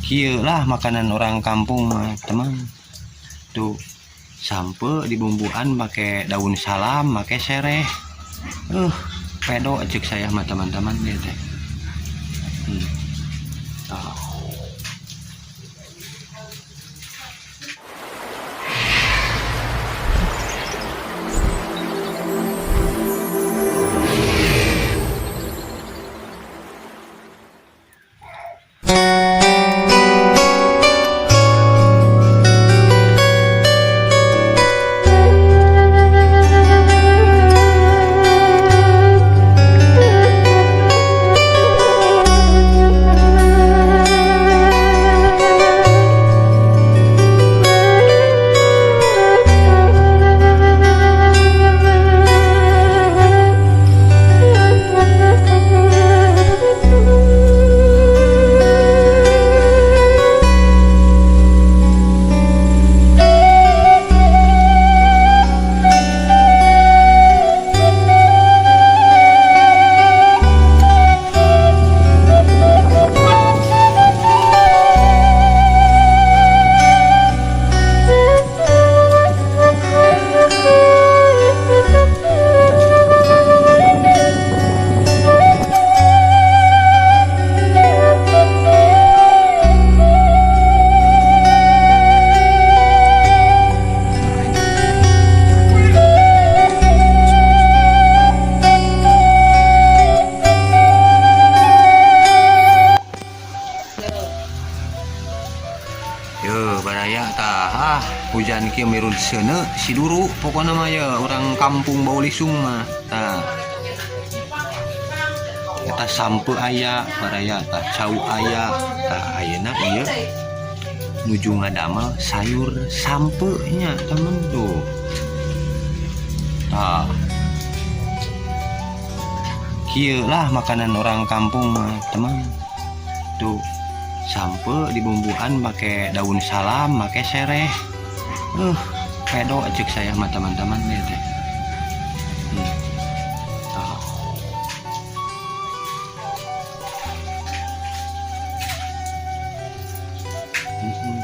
Kieu lah makanan orang kampung mah teman. Tuh sampe dibumbuan pakai daun salam, pakai sereh. Pedo cek saya mah teman-teman ya teh. Ah. Yo baraya tah hujan kieu mirun seuneu si duru pokona mah ya orang kampung Baulisung mah tah eta sampe aya baraya tah cau aya tah ayeuna ieu nuju ngadamel sayur sampe nya temen tuh tah kieu lah makanan orang kampung mah teman tuh sampe dibumbuan pakai daun salam, pakai sereh. Pedo cek saya mah teman-teman ya teh.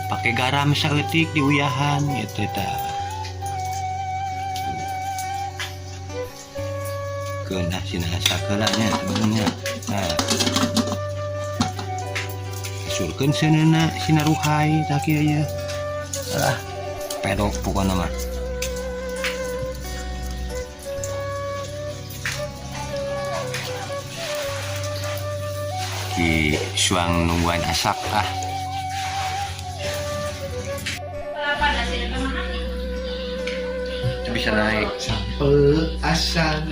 Pakai garam saeutik diuyahan gitu tah. Keunah cenah sakeula nya teman-teman. Nah. Surkeun seuneuna sinaruhai tah kieu ye. Pedok pokona mah. Ki suang nungguan asak Bisa naik sampe asal